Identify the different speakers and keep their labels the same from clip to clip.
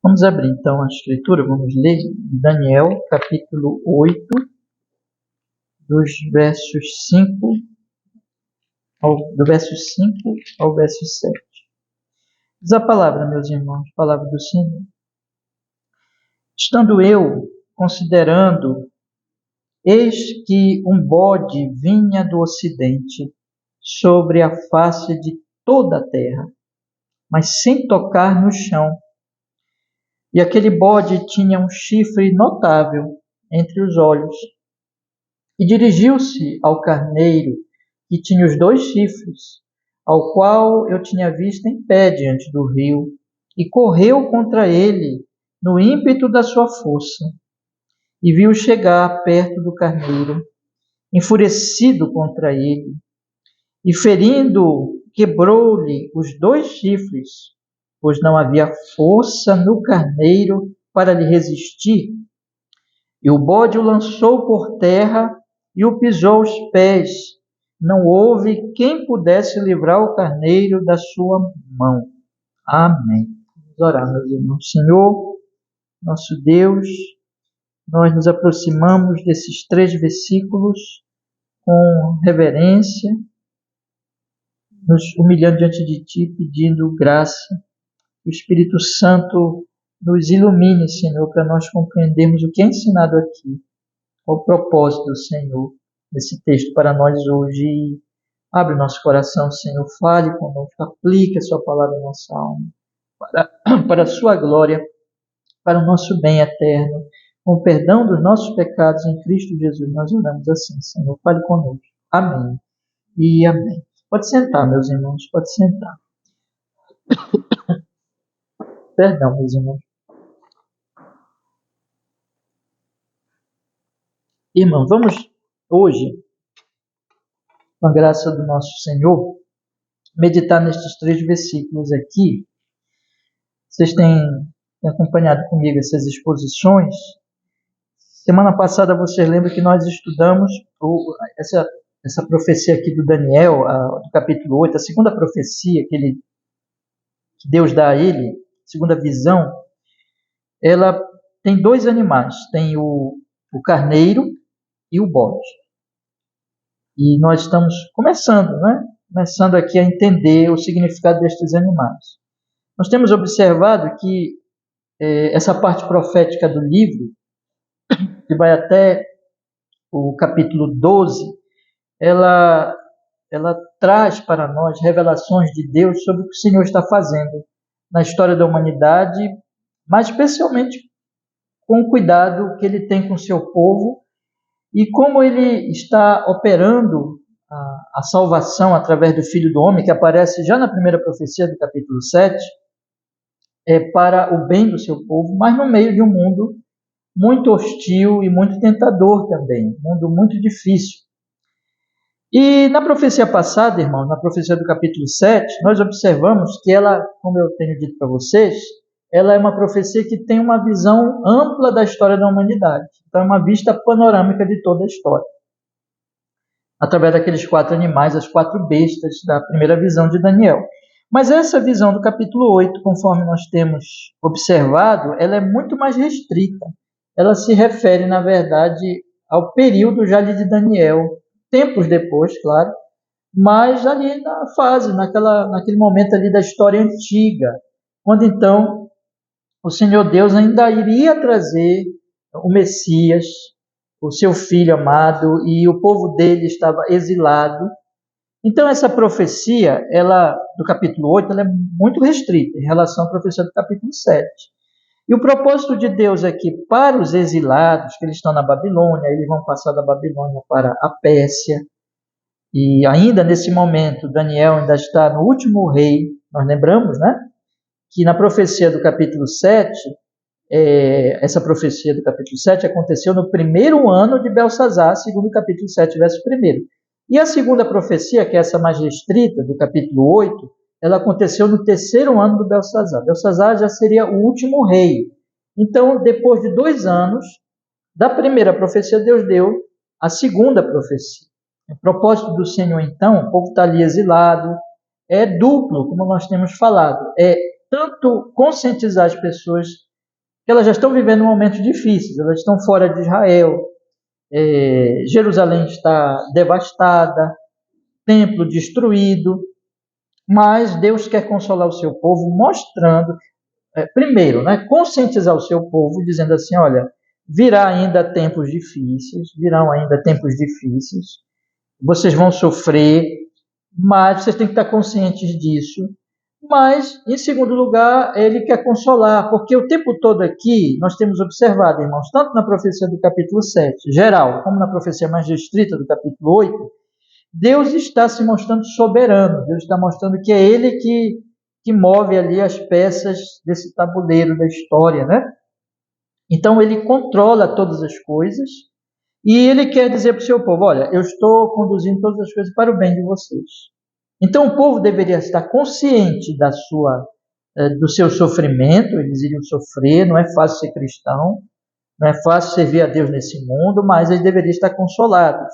Speaker 1: Vamos abrir então a escritura, vamos ler Daniel, capítulo 8, do verso 5 ao verso 7. Diz a palavra, meus irmãos, palavra do Senhor. Estando eu considerando, eis que um bode vinha do ocidente sobre a face de toda a terra, mas sem tocar no chão. E aquele bode tinha um chifre notável entre os olhos. E dirigiu-se ao carneiro, que tinha os 2 chifres, ao qual eu tinha visto em pé diante do rio, e correu contra ele no ímpeto da sua força. E viu chegar perto do carneiro, enfurecido contra ele, e ferindo, quebrou-lhe os 2 chifres, pois não havia força no carneiro para lhe resistir. E o bode o lançou por terra e o pisou aos pés. Não houve quem pudesse livrar o carneiro da sua mão. Amém. Vamos orar, meus irmãos. Senhor, nosso Deus, nós nos aproximamos desses 3 versículos com reverência, nos humilhando diante de Ti, pedindo graça. O Espírito Santo nos ilumine, Senhor, para nós compreendermos o que é ensinado aqui. Qual o propósito do Senhor nesse texto para nós hoje. Abre o nosso coração, Senhor, fale conosco, aplique a sua palavra em nossa alma, para a sua glória, para o nosso bem eterno. Com o perdão dos nossos pecados em Cristo Jesus, nós oramos assim, Senhor, fale conosco. Amém e amém. Pode sentar, meus irmãos, pode sentar. Perdão, meus irmãos. Irmão, vamos hoje, com a graça do nosso Senhor, meditar nestes 3 versículos aqui. Vocês têm acompanhado comigo essas exposições. Semana passada vocês lembram que nós estudamos essa profecia aqui do Daniel, do capítulo 8, a segunda profecia que Deus dá a ele, segunda visão. Ela tem 2 animais, tem o carneiro e o bode. E nós estamos começando aqui a entender o significado destes animais. Nós temos observado que essa parte profética do livro, que vai até o capítulo 12, ela traz para nós revelações de Deus sobre o que o Senhor está fazendo na história da humanidade, mas especialmente com o cuidado que Ele tem com o seu povo e como Ele está operando a salvação através do Filho do Homem, que aparece já na primeira profecia do capítulo 7, para o bem do seu povo, mas no meio de um mundo muito hostil e muito tentador também, um mundo muito difícil. E na profecia passada, irmão, na profecia do capítulo 7, nós observamos que ela, como eu tenho dito para vocês, ela é uma profecia que tem uma visão ampla da história da humanidade. Então é uma vista panorâmica de toda a história. Através daqueles 4 animais, as 4 bestas da primeira visão de Daniel. Mas essa visão do capítulo 8, conforme nós temos observado, ela é muito mais restrita. Ela se refere, na verdade, ao período já de Daniel, tempos depois, claro, mas ali na fase, naquele momento ali da história antiga, quando então o Senhor Deus ainda iria trazer o Messias, o seu Filho amado, e o povo dele estava exilado. Então essa profecia, do capítulo 8, ela é muito restrita em relação à profecia do capítulo 7. E o propósito de Deus aqui para os exilados, que eles estão na Babilônia, eles vão passar da Babilônia para a Pérsia, e ainda nesse momento Daniel ainda está no último rei, nós lembramos, que na profecia do capítulo 7, essa profecia do capítulo 7 aconteceu no 1º ano de Belsazar, segundo o capítulo 7, verso 1º. E a segunda profecia, que é essa mais restrita, do capítulo 8, ela aconteceu no 3º ano do Belsazar. Belsazar já seria o último rei. Então, depois de 2 anos da primeira profecia, Deus deu a segunda profecia. O propósito do Senhor, então, o povo está ali exilado, é duplo, como nós temos falado. É tanto conscientizar as pessoas que elas já estão vivendo momentos difíceis, elas estão fora de Israel, Jerusalém está devastada, templo destruído, mas Deus quer consolar o seu povo, mostrando, primeiro, né, conscientizar o seu povo, dizendo assim, olha, virão ainda tempos difíceis, vocês vão sofrer, mas vocês têm que estar conscientes disso. Mas, em segundo lugar, ele quer consolar, porque o tempo todo aqui nós temos observado, irmãos, tanto na profecia do capítulo 7, geral, como na profecia mais restrita do capítulo 8, Deus está se mostrando soberano, Deus está mostrando que é Ele que move ali as peças desse tabuleiro da história, né? Então, Ele controla todas as coisas e Ele quer dizer para o seu povo, olha, eu estou conduzindo todas as coisas para o bem de vocês. Então, o povo deveria estar consciente do seu sofrimento, eles iriam sofrer, não é fácil ser cristão, não é fácil servir a Deus nesse mundo, mas eles deveriam estar consolados.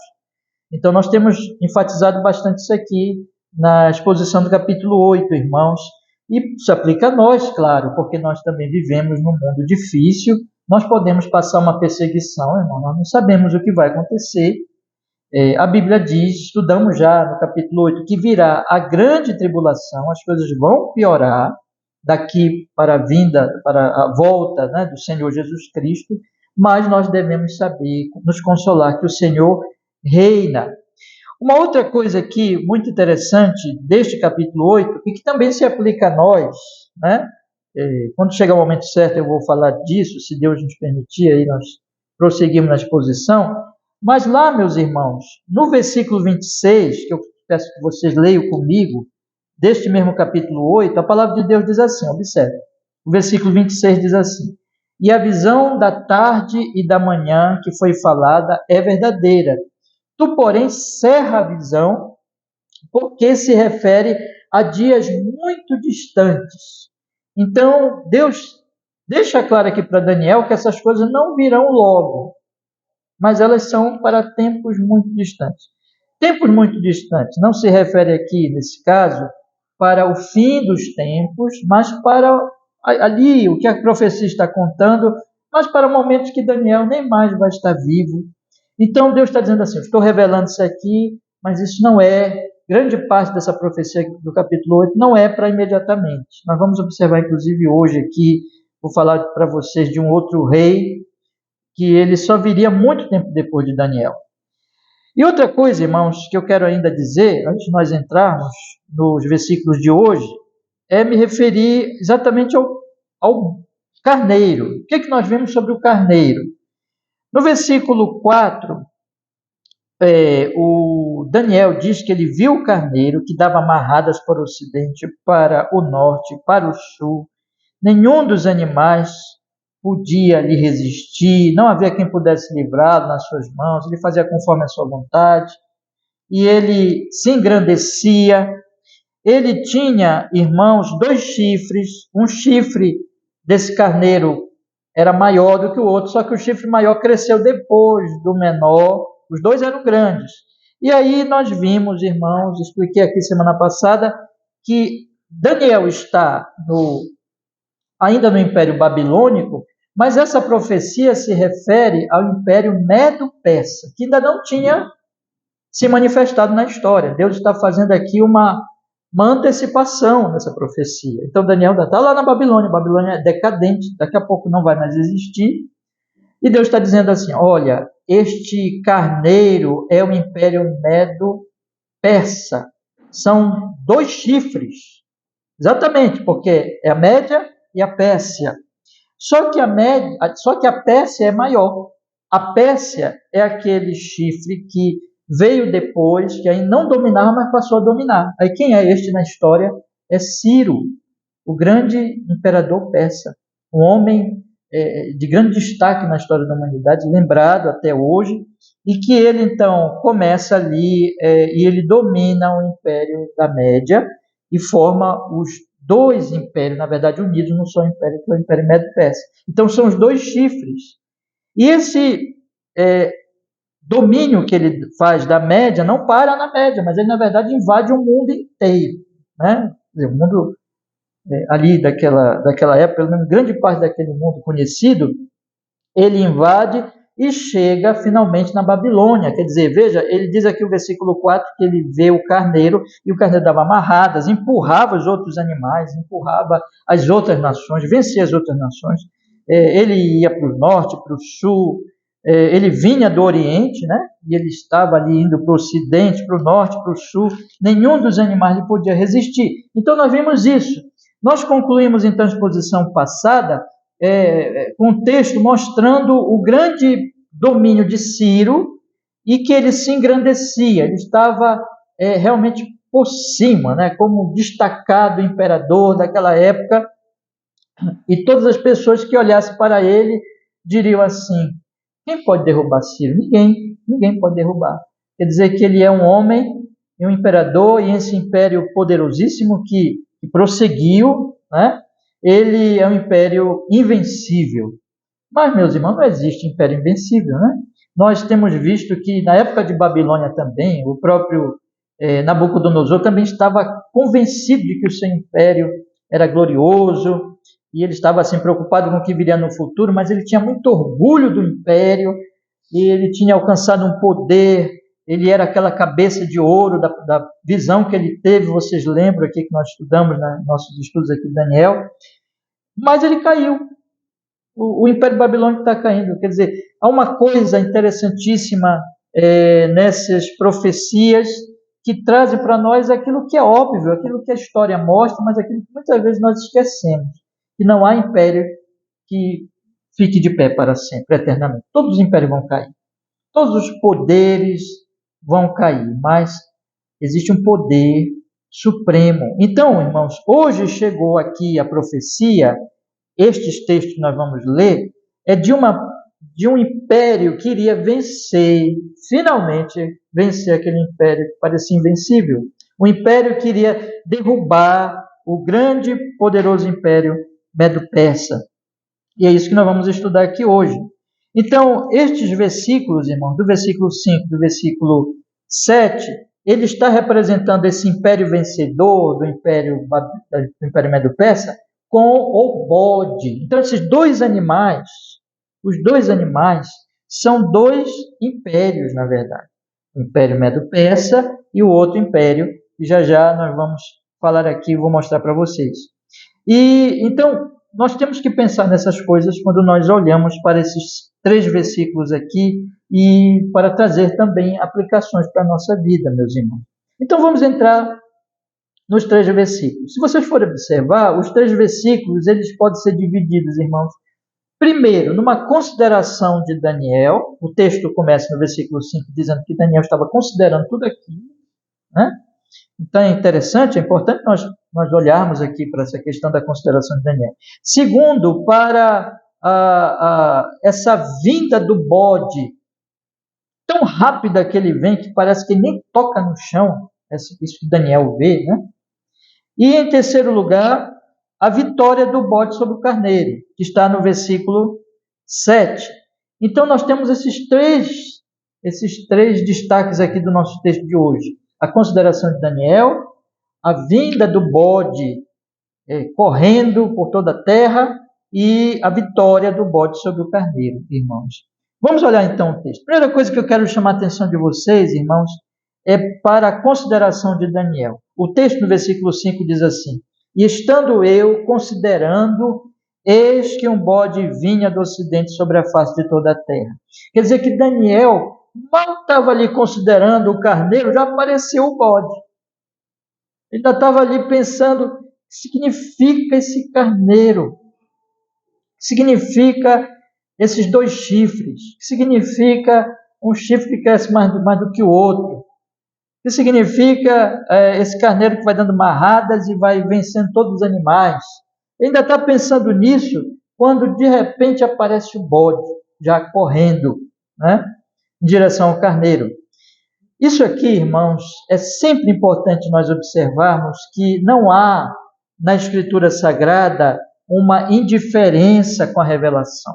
Speaker 1: Então, nós temos enfatizado bastante isso aqui na exposição do capítulo 8, irmãos, e isso aplica a nós, claro, porque nós também vivemos num mundo difícil, nós podemos passar uma perseguição, irmão, nós não sabemos o que vai acontecer. A Bíblia diz, estudamos já no capítulo 8, que virá a grande tribulação, as coisas vão piorar daqui para a volta, né, do Senhor Jesus Cristo, mas nós devemos saber, nos consolar que o Senhor reina. Uma outra coisa aqui muito interessante deste capítulo 8, e que também se aplica a nós, né? Quando chegar o momento certo eu vou falar disso, se Deus nos permitir, aí nós prosseguimos na exposição. Mas lá, meus irmãos, no versículo 26, que eu peço que vocês leiam comigo, deste mesmo capítulo 8, a palavra de Deus diz assim, observe, o versículo 26 diz assim, e a visão da tarde e da manhã que foi falada é verdadeira. Tu, porém, cerra a visão, porque se refere a dias muito distantes. Então, Deus deixa claro aqui para Daniel que essas coisas não virão logo, mas elas são para tempos muito distantes. Tempos muito distantes não se refere aqui, nesse caso, para o fim dos tempos, mas para ali, o que a profecia está contando, mas para momentos que Daniel nem mais vai estar vivo. Então Deus está dizendo assim, estou revelando isso aqui, mas isso não é, grande parte dessa profecia do capítulo 8 não é para imediatamente. Nós vamos observar, inclusive, hoje aqui, vou falar para vocês de um outro rei, que ele só viria muito tempo depois de Daniel. E outra coisa, irmãos, que eu quero ainda dizer, antes de nós entrarmos nos versículos de hoje, é me referir exatamente ao carneiro. O que é que nós vemos sobre o carneiro? No versículo 4, o Daniel diz que ele viu o carneiro que dava amarradas para o ocidente, para o norte, para o sul. Nenhum dos animais podia lhe resistir, não havia quem pudesse livrá-lo nas suas mãos, ele fazia conforme a sua vontade, e ele se engrandecia. Ele tinha, irmãos, 2 chifres, um chifre desse carneiro era maior do que o outro, só que o chifre maior cresceu depois do menor, os 2 eram grandes. E aí nós vimos, irmãos, expliquei aqui semana passada, que Daniel está ainda no Império Babilônico, mas essa profecia se refere ao Império Medo-Persa, que ainda não tinha se manifestado na história. Deus está fazendo aqui uma antecipação dessa profecia. Então Daniel ainda está lá na Babilônia, a Babilônia é decadente, daqui a pouco não vai mais existir, e Deus está dizendo assim, olha, este carneiro é o Império Medo-Persa, são 2 chifres, exatamente, porque é a Média e a Pérsia. Só que a Pérsia é maior. A Pérsia é aquele chifre que veio depois, que ainda não dominava, mas passou a dominar. Aí quem é este na história? É Ciro, o grande imperador persa, um homem de grande destaque na história da humanidade, lembrado até hoje, e que ele então começa ali e ele domina o Império da Média e forma os 2 impérios, na verdade unidos num só império, que é o Império Medo-Persa. Então são os 2 chifres. E esse domínio que ele faz da Média não para na Média, mas ele na verdade invade o mundo inteiro, né? O mundo ali daquela época, pelo menos grande parte daquele mundo conhecido, ele invade e chega finalmente na Babilônia. Quer dizer, veja, ele diz aqui o versículo 4 que ele vê o carneiro, e o carneiro dava amarradas, empurrava os outros animais, empurrava as outras nações, vencia as outras nações. Ele ia para o norte, para o sul, ele vinha do Oriente, né? E ele estava ali indo para o Ocidente, para o Norte, para o Sul. Nenhum dos animais lhe podia resistir. Então nós vimos isso. Nós concluímos então a exposição passada com um texto mostrando o grande domínio de Ciro e que ele se engrandecia. Ele estava realmente por cima, né? Como destacado imperador daquela época. E todas as pessoas que olhassem para ele diriam assim: quem pode derrubar Ciro? Ninguém pode derrubar. Quer dizer que ele é um homem, um imperador, e esse império poderosíssimo que prosseguiu, né? Ele é um império invencível. Mas, meus irmãos, não existe império invencível, né? Nós temos visto que na época de Babilônia também, o próprio Nabucodonosor também estava convencido de que o seu império era glorioso, e ele estava assim preocupado com o que viria no futuro, mas ele tinha muito orgulho do império, e ele tinha alcançado um poder, ele era aquela cabeça de ouro da visão que ele teve, vocês lembram aqui que nós estudamos nos nossos estudos aqui de Daniel, mas ele caiu. O Império Babilônico está caindo. Quer dizer, há uma coisa interessantíssima nessas profecias que trazem para nós aquilo que é óbvio, aquilo que a história mostra, mas aquilo que muitas vezes nós esquecemos, que não há império que fique de pé para sempre, eternamente. Todos os impérios vão cair, todos os poderes vão cair, mas existe um poder supremo. Então, irmãos, hoje chegou aqui a profecia. Estes textos que nós vamos ler é de um império que iria vencer, finalmente vencer aquele império que parecia invencível. Um império que iria derrubar o grande, poderoso império Medo-Persa. E é isso que nós vamos estudar aqui hoje. Então, estes versículos, irmãos, do versículo 5, do versículo 7, ele está representando esse império vencedor do império Medo-Persa, com o bode. Então, esses os dois animais, são dois impérios, na verdade. O Império Medo-Persa e o outro império, que já nós vamos falar aqui, vou mostrar para vocês. E então, nós temos que pensar nessas coisas quando nós olhamos para esses 3 versículos aqui e para trazer também aplicações para a nossa vida, meus irmãos. Então, vamos entrar nos 3 versículos. Se vocês forem observar, os 3 versículos, eles podem ser divididos, irmãos. Primeiro, numa consideração de Daniel, o texto começa no versículo 5, dizendo que Daniel estava considerando tudo aquilo, né? Então é interessante, é importante nós olharmos aqui para essa questão da consideração de Daniel. Segundo, para essa vinda do bode, tão rápida que ele vem, que parece que nem toca no chão, isso que Daniel vê, né? E em terceiro lugar, a vitória do bode sobre o carneiro, que está no versículo 7. Então nós temos esses três destaques aqui do nosso texto de hoje. A consideração de Daniel, a vinda do bode correndo por toda a terra e a vitória do bode sobre o carneiro, irmãos. Vamos olhar então o texto. Primeira coisa que eu quero chamar a atenção de vocês, irmãos, é para a consideração de Daniel. O texto no versículo 5 diz assim: e estando eu considerando, eis que um bode vinha do ocidente sobre a face de toda a terra. Quer dizer que Daniel mal estava ali considerando o carneiro, já apareceu o bode. Ele ainda estava ali pensando: o que significa esse carneiro? O que significa esses 2 chifres? O que significa um chifre que cresce mais do que o outro? O que significa esse carneiro que vai dando marradas e vai vencendo todos os animais? Ele ainda está pensando nisso quando de repente aparece o bode, já correndo, né, em direção ao carneiro. Isso aqui, irmãos, é sempre importante nós observarmos que não há na Escritura Sagrada uma indiferença com a revelação.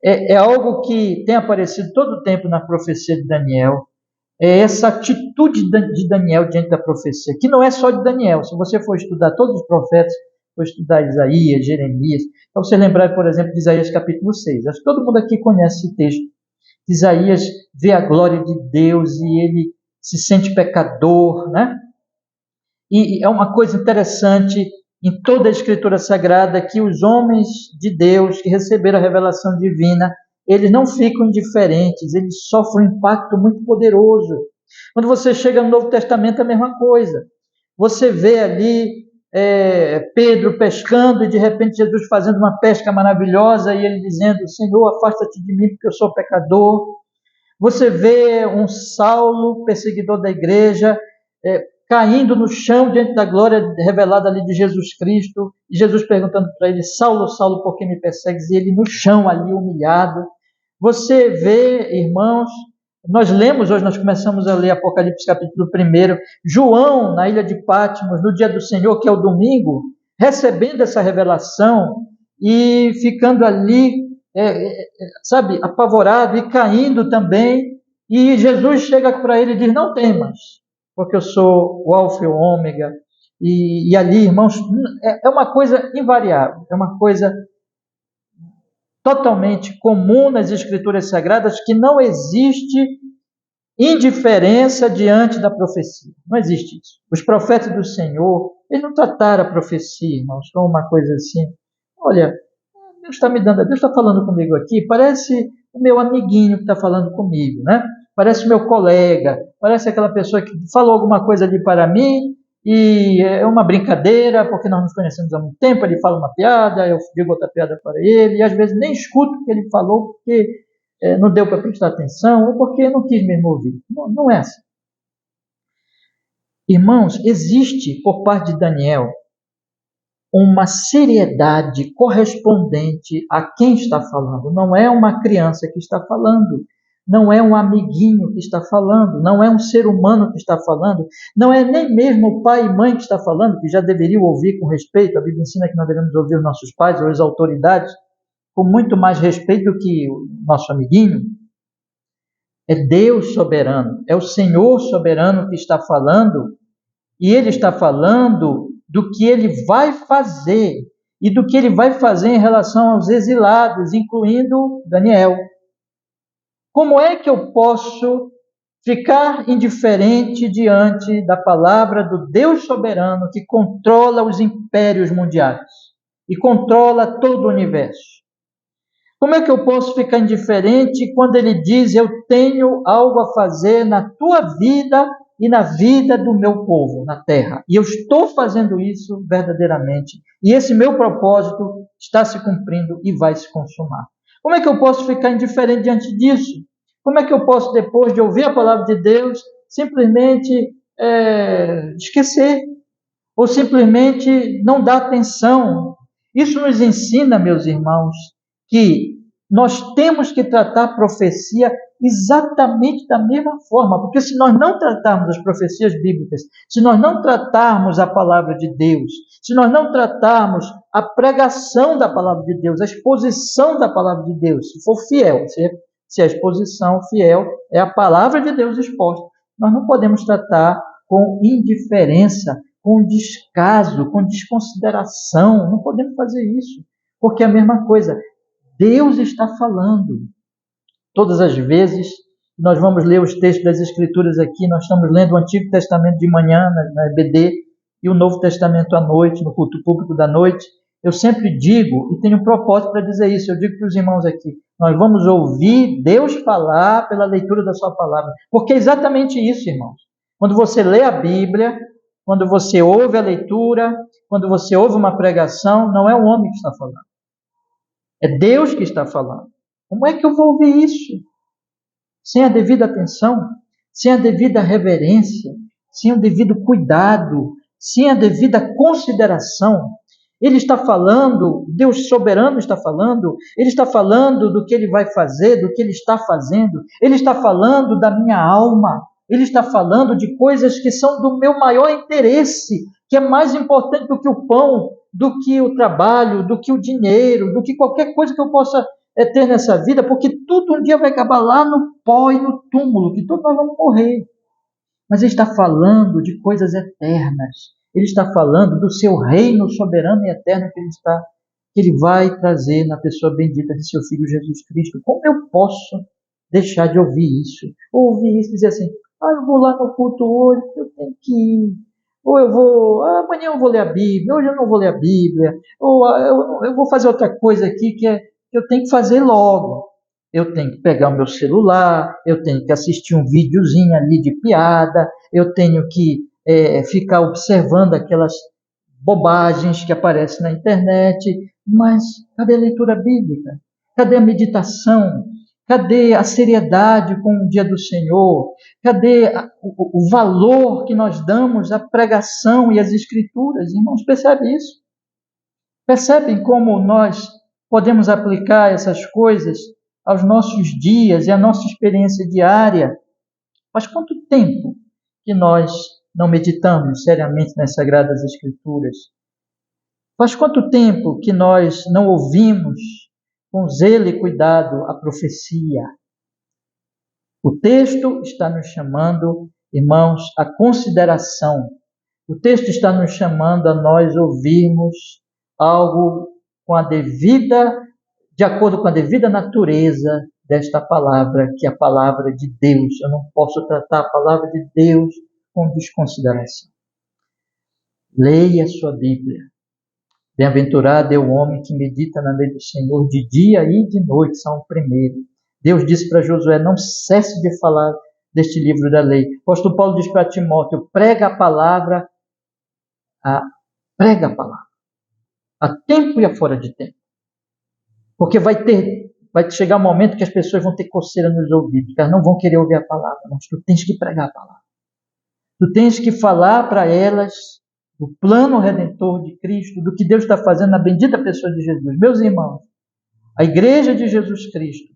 Speaker 1: É algo que tem aparecido todo o tempo na profecia de Daniel. é essa atitude de Daniel diante da profecia, que não é só de Daniel. Se você for estudar todos os profetas, for estudar Isaías, Jeremias, então você lembrar, por exemplo, de Isaías capítulo 6. Acho que todo mundo aqui conhece esse texto. Isaías vê a glória de Deus e ele se sente pecador, né? E é uma coisa interessante em toda a Escritura Sagrada que os homens de Deus que receberam a revelação divina, eles não ficam indiferentes, eles sofrem um impacto muito poderoso. Quando você chega no Novo Testamento, é a mesma coisa. Você vê ali Pedro pescando e de repente Jesus fazendo uma pesca maravilhosa e ele dizendo: Senhor, afasta-te de mim porque eu sou pecador. Você vê um Saulo, perseguidor da igreja, caindo no chão diante da glória revelada ali de Jesus Cristo, e Jesus perguntando para ele: Saulo, Saulo, por que me persegues? E ele no chão ali, humilhado. Você vê, irmãos, nós lemos hoje, nós começamos a ler Apocalipse capítulo 1, João na ilha de Patmos, no dia do Senhor, que é o domingo, recebendo essa revelação e ficando ali, sabe, apavorado e caindo também, e Jesus chega para ele e diz: não temas, porque eu sou o alfa e o ômega, e ali, irmãos, é uma coisa invariável, é uma coisa totalmente comum nas Escrituras Sagradas, que não existe indiferença diante da profecia. Não existe isso. Os profetas do Senhor, eles não trataram a profecia, irmãos, como uma coisa assim: olha, Deus está falando comigo aqui, parece o meu amiguinho que está falando comigo, né? Parece o meu colega, parece aquela pessoa que falou alguma coisa ali para mim e é uma brincadeira, porque nós nos conhecemos há muito tempo, ele fala uma piada, eu digo outra piada para ele, e às vezes nem escuto o que ele falou, porque não deu para prestar atenção, ou porque não quis mesmo ouvir. Não, não é assim. Irmãos, existe por parte de Daniel uma seriedade correspondente a quem está falando. Não é uma criança que está falando, não é um amiguinho que está falando, não é um ser humano que está falando, não é nem mesmo o pai e mãe que está falando, que já deveriam ouvir com respeito. A Bíblia ensina que nós devemos ouvir os nossos pais ou as autoridades com muito mais respeito do que o nosso amiguinho. É Deus soberano, é o Senhor soberano que está falando, e Ele está falando do que Ele vai fazer, e do que Ele vai fazer em relação aos exilados, incluindo Daniel. Como é que eu posso ficar indiferente diante da palavra do Deus soberano que controla os impérios mundiais e controla todo o universo? Como é que eu posso ficar indiferente quando ele diz: eu tenho algo a fazer na tua vida e na vida do meu povo na terra, e eu estou fazendo isso verdadeiramente, e esse meu propósito está se cumprindo e vai se consumar? Como é que eu posso ficar indiferente diante disso? Como é que eu posso, depois de ouvir a palavra de Deus, simplesmente esquecer, ou simplesmente não dar atenção? Isso nos ensina, meus irmãos, que nós temos que tratar a profecia exatamente da mesma forma, porque se nós não tratarmos as profecias bíblicas, se nós não tratarmos a palavra de Deus, se nós não tratarmos a pregação da palavra de Deus, a exposição da palavra de Deus, se for fiel, se a exposição fiel é a palavra de Deus exposta, nós não podemos tratar com indiferença, com descaso, com desconsideração, não podemos fazer isso, porque é a mesma coisa. Deus está falando. Todas as vezes que nós vamos ler os textos das Escrituras aqui, nós estamos lendo o Antigo Testamento de manhã, na EBD, e o Novo Testamento à noite, no culto público da noite. Eu sempre digo, e tenho um propósito para dizer isso, eu digo para os irmãos aqui: nós vamos ouvir Deus falar pela leitura da sua palavra, porque é exatamente isso, irmãos. Quando você lê a Bíblia, quando você ouve a leitura, quando você ouve uma pregação, não é o homem que está falando. É Deus que está falando. Como é que eu vou ouvir isso? Sem a devida atenção, sem a devida reverência, sem o devido cuidado, sem a devida consideração. Ele está falando, Deus soberano está falando, Ele está falando do que Ele vai fazer, do que Ele está fazendo, Ele está falando da minha alma, Ele está falando de coisas que são do meu maior interesse, que é mais importante do que o pão, do que o trabalho, do que o dinheiro, do que qualquer coisa que eu possa ter nessa vida, porque tudo um dia vai acabar lá no pó e no túmulo, que todos nós vamos morrer. mas ele está falando de coisas eternas. Ele está falando do seu reino soberano e eterno que ele vai trazer na pessoa bendita de seu Filho Jesus Cristo. Como eu posso deixar de ouvir isso? Ou ouvir isso e dizer assim, eu vou lá no culto hoje, eu tenho que ir. Ou eu vou, amanhã eu vou ler a Bíblia, hoje eu não vou ler a Bíblia. Ou eu vou fazer outra coisa aqui que eu tenho que fazer logo. Eu tenho que pegar o meu celular, eu tenho que assistir um videozinho ali de piada, eu tenho que ficar observando aquelas bobagens que aparecem na internet. Mas cadê a leitura bíblica? Cadê a meditação? Cadê a seriedade com o dia do Senhor? Cadê o valor que nós damos à pregação e às escrituras? Irmãos, percebe isso? Percebem como nós podemos aplicar essas coisas aos nossos dias e à nossa experiência diária? Faz quanto tempo que nós não meditamos seriamente nas Sagradas Escrituras? Faz quanto tempo que nós não ouvimos com zelo e cuidado a profecia? O texto está nos chamando, irmãos, à consideração. O texto está nos chamando a nós ouvirmos algo de acordo com a devida natureza desta palavra, que é a palavra de Deus. Eu não posso tratar a palavra de Deus com desconsideração. Leia a sua Bíblia. Bem-aventurado é o homem que medita na lei do Senhor de dia e de noite, Salmo 1. Deus disse para Josué, não cesse de falar deste livro da lei. O apóstolo Paulo diz para Timóteo, prega a palavra, a tempo e a fora de tempo. Porque vai chegar um momento que as pessoas vão ter coceira nos ouvidos, que elas não vão querer ouvir a palavra, mas tu tens que pregar a palavra. Tu tens que falar para elas do plano redentor de Cristo, do que Deus está fazendo na bendita pessoa de Jesus. Meus irmãos, a igreja de Jesus Cristo,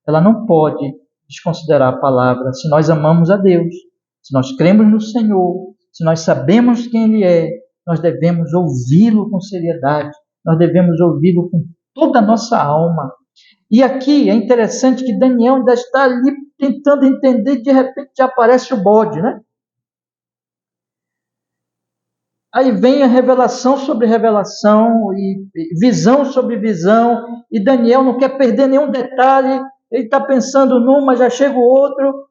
Speaker 1: ela não pode desconsiderar a palavra se nós amamos a Deus, se nós cremos no Senhor, se nós sabemos quem Ele é, nós devemos ouvi-lo com seriedade, nós devemos ouvi-lo com toda a nossa alma. E aqui é interessante que Daniel ainda está ali tentando entender e de repente já aparece o bode, né? Aí vem a revelação sobre revelação e visão sobre visão, e Daniel não quer perder nenhum detalhe, ele está pensando num, mas já chega o outro.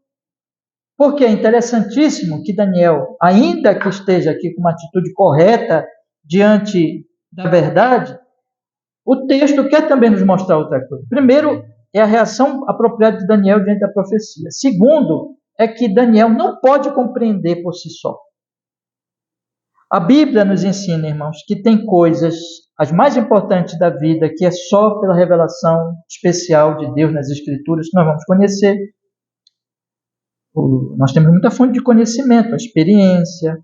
Speaker 1: Porque é interessantíssimo que Daniel, ainda que esteja aqui com uma atitude correta diante da verdade, o texto quer também nos mostrar outra coisa. Primeiro, é a reação apropriada de Daniel diante da profecia. Segundo, é que Daniel não pode compreender por si só. A Bíblia nos ensina, irmãos, que tem coisas, as mais importantes da vida, que é só pela revelação especial de Deus nas Escrituras que nós vamos conhecer. Nós temos muita fonte de conhecimento, a experiência,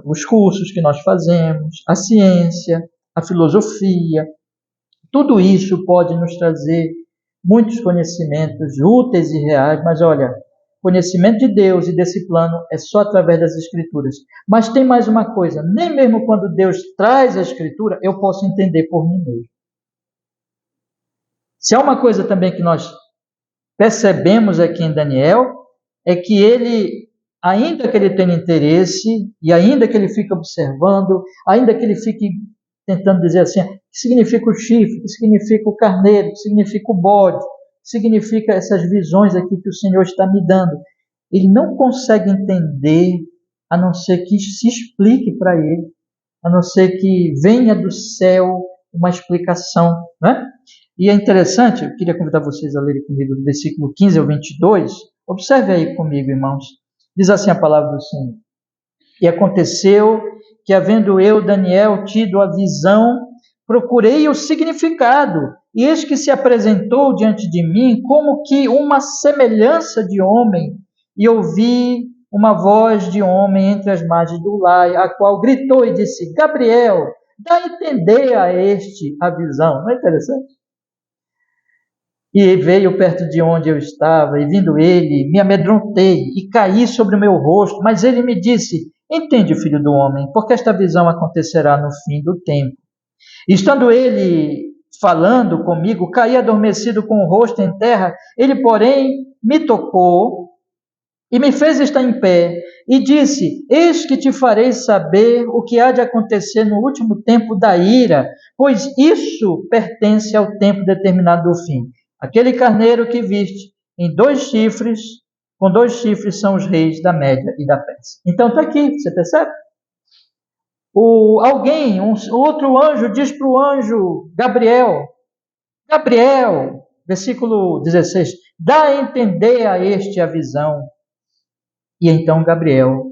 Speaker 1: os cursos que nós fazemos, a ciência, a filosofia. Tudo isso pode nos trazer muitos conhecimentos úteis e reais, mas olha, conhecimento de Deus e desse plano é só através das Escrituras. Mas tem mais uma coisa, nem mesmo quando Deus traz a Escritura, eu posso entender por mim mesmo. Se há uma coisa também que nós percebemos aqui em Daniel, é que ele, ainda que ele tenha interesse, e ainda que ele fique observando, ainda que ele fique tentando dizer assim, o que significa o chifre, o que significa o carneiro, o que significa o bode, o que significa essas visões aqui que o Senhor está me dando. Ele não consegue entender, a não ser que se explique para ele, a não ser que venha do céu uma explicação, né? E é interessante, eu queria convidar vocês a lerem comigo do versículo 15 ao 22. Observe aí comigo, irmãos. Diz assim a palavra do Senhor. E aconteceu que, havendo eu, Daniel, tido a visão, procurei o significado, e eis que se apresentou diante de mim como que uma semelhança de homem, e ouvi uma voz de homem entre as margens do lago, a qual gritou e disse, Gabriel, dá a entender a este a visão. Não é interessante? E veio perto de onde eu estava, e vindo ele, me amedrontei e caí sobre o meu rosto. Mas ele me disse, entende, filho do homem, porque esta visão acontecerá no fim do tempo. E estando ele falando comigo, caí adormecido com o rosto em terra. Ele, porém, me tocou e me fez estar em pé, e disse: Eis que te farei saber o que há de acontecer no último tempo da ira, pois isso pertence ao tempo determinado do fim. Aquele carneiro que viste em 2 chifres, com 2 chifres são os reis da Média e da Pérsia. Então está aqui, você percebe? Outro anjo diz para o anjo Gabriel, versículo 16, dá a entender a este a visão. E então Gabriel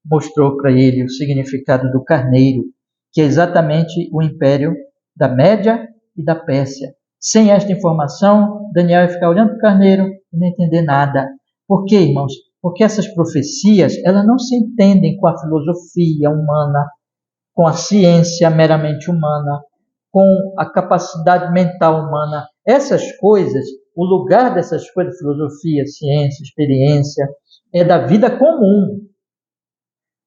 Speaker 1: mostrou para ele o significado do carneiro, que é exatamente o império da Média e da Pérsia. Sem esta informação, Daniel ia ficar olhando para o carneiro e não entender nada. Por quê, irmãos? Porque essas profecias, elas não se entendem com a filosofia humana, com a ciência meramente humana, com a capacidade mental humana. Essas coisas, o lugar dessas coisas, filosofia, ciência, experiência, é da vida comum.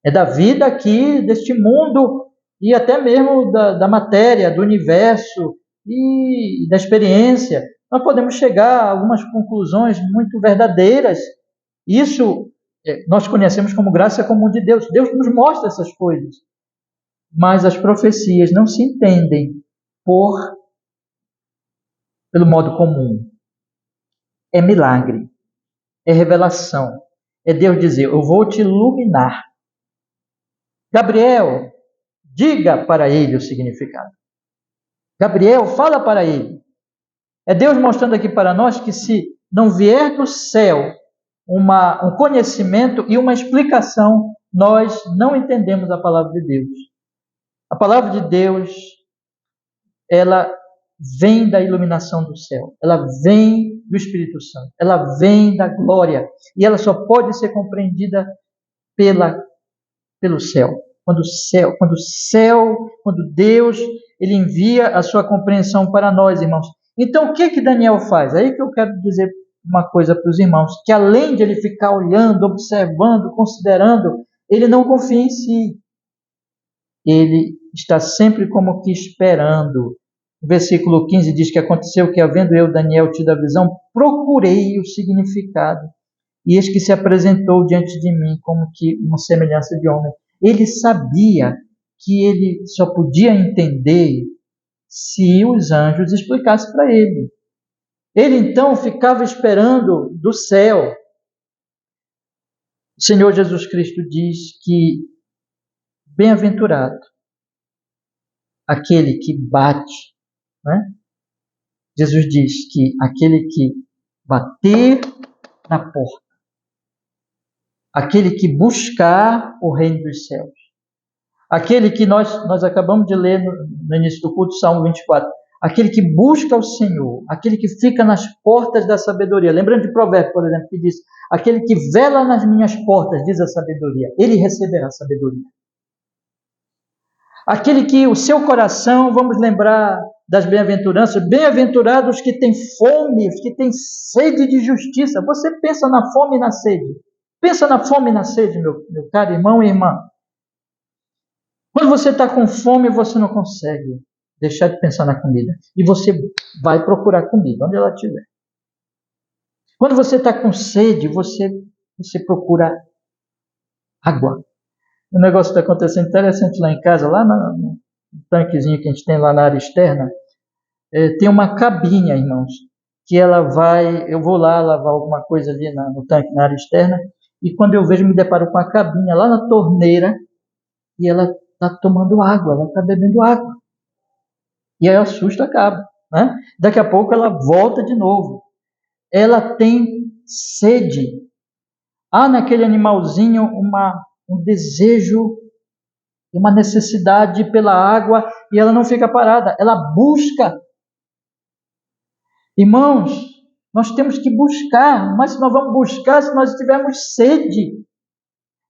Speaker 1: É da vida aqui, deste mundo, e até mesmo da matéria, do universo e da experiência. Nós podemos chegar a algumas conclusões muito verdadeiras. Isso nós conhecemos como graça comum de Deus. Deus nos mostra essas coisas. Mas as profecias não se entendem pelo modo comum. É milagre, é revelação. É Deus dizer, eu vou te iluminar. Gabriel, diga para ele o significado. Gabriel, fala para ele. É Deus mostrando aqui para nós que se não vier do céu um conhecimento e uma explicação, nós não entendemos a palavra de Deus. A palavra de Deus, ela vem da iluminação do céu, ela vem do Espírito Santo, ela vem da glória, e ela só pode ser compreendida pelo céu. Quando Deus, ele envia a sua compreensão para nós, irmãos. Então, o que Daniel faz? Aí que eu quero dizer uma coisa para os irmãos, que além de ele ficar olhando, observando, considerando, ele não confia em si. Ele está sempre como que esperando. O versículo 15 diz que aconteceu que, havendo eu, Daniel, tido a visão, procurei o significado. E eis que se apresentou diante de mim como que uma semelhança de homem. Ele sabia que ele só podia entender se os anjos explicassem para ele. Ele então ficava esperando do céu. O Senhor Jesus Cristo diz que bem-aventurado aquele que bate, né? Jesus diz que aquele que bater na porta, aquele que buscar o reino dos céus, aquele que nós acabamos de ler no início do culto, Salmo 24, aquele que busca o Senhor, aquele que fica nas portas da sabedoria. Lembrando de Provérbios, por exemplo, que diz, aquele que vela nas minhas portas, diz a sabedoria, ele receberá sabedoria. Aquele que o seu coração, vamos lembrar das bem-aventuranças, bem-aventurados que têm fome, que têm sede de justiça. Você pensa na fome e na sede. Pensa na fome e na sede, meu caro irmão e irmã. Quando você está com fome, você não consegue deixar de pensar na comida. E você vai procurar comida, onde ela estiver. Quando você está com sede, você procura água. Um negócio está acontecendo interessante lá em casa, lá no tanquezinho que a gente tem lá na área externa, tem uma cabinha, irmãos, que ela vai, eu vou lá lavar alguma coisa ali no tanque, na área externa, e quando eu vejo, me deparo com a cabinha lá na torneira, e ela está tomando água, ela está bebendo água. E aí o susto acaba, né? Daqui a pouco ela volta de novo. Ela tem sede. Há naquele animalzinho um desejo, uma necessidade pela água, e ela não fica parada, ela busca. Irmãos, nós temos que buscar, mas nós vamos buscar se nós tivermos sede.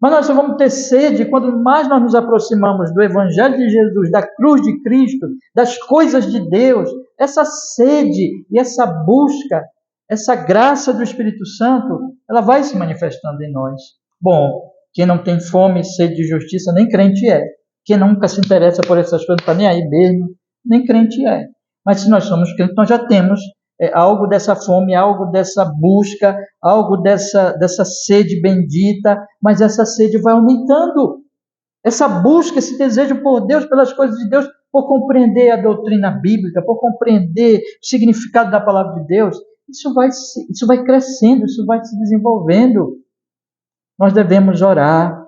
Speaker 1: Mas nós só vamos ter sede quando mais nós nos aproximamos do Evangelho de Jesus, da cruz de Cristo, das coisas de Deus. Essa sede e essa busca, essa graça do Espírito Santo, ela vai se manifestando em nós. Bom, quem não tem fome e sede de justiça, nem crente é. Quem nunca se interessa por essas coisas, não está nem aí mesmo, nem crente é. Mas se nós somos crentes, nós já temos algo dessa fome, algo dessa busca, algo dessa sede bendita, mas essa sede vai aumentando. Essa busca, esse desejo por Deus, pelas coisas de Deus, por compreender a doutrina bíblica, por compreender o significado da palavra de Deus, isso vai crescendo, isso vai se desenvolvendo. Nós devemos orar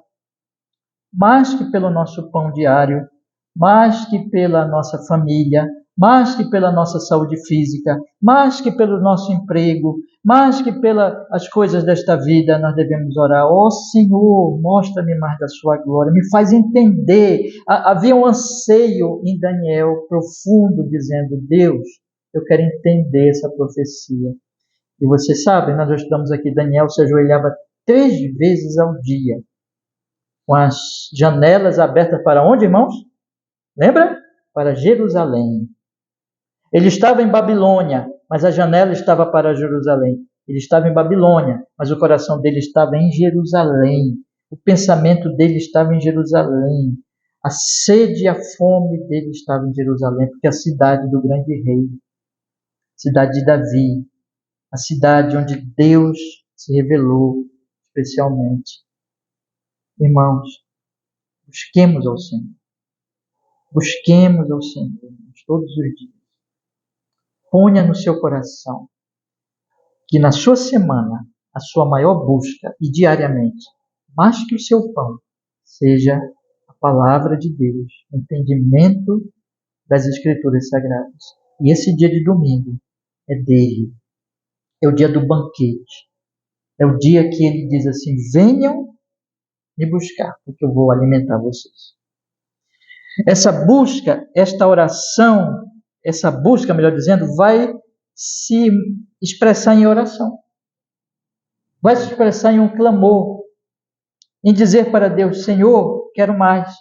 Speaker 1: mais que pelo nosso pão diário, mais que pela nossa família, mais que pela nossa saúde física, mais que pelo nosso emprego, mais que pelas coisas desta vida, nós devemos orar. Ó Senhor, mostra-me mais da sua glória, me faz entender. Havia um anseio em Daniel profundo, dizendo: Deus, eu quero entender essa profecia. E você sabe, nós já estudamos aqui, Daniel se ajoelhava 3 vezes ao dia, com as janelas abertas para onde, irmãos? Lembra? Para Jerusalém. Ele estava em Babilônia, mas a janela estava para Jerusalém. Ele estava em Babilônia, mas o coração dele estava em Jerusalém. O pensamento dele estava em Jerusalém. A sede e a fome dele estava em Jerusalém, porque é a cidade do grande rei, cidade de Davi, a cidade onde Deus se revelou especialmente. Irmãos, busquemos ao Senhor. Busquemos ao Senhor todos os dias. Ponha no seu coração que na sua semana a sua maior busca e diariamente, mais que o seu pão, seja a palavra de Deus, o entendimento das Escrituras Sagradas. E esse dia de domingo é dele. É o dia do banquete. É o dia que ele diz assim: venham me buscar, porque eu vou alimentar vocês. Essa busca, esta oração, essa busca, melhor dizendo, vai se expressar em oração. Vai se expressar em um clamor, em dizer para Deus: Senhor, quero mais.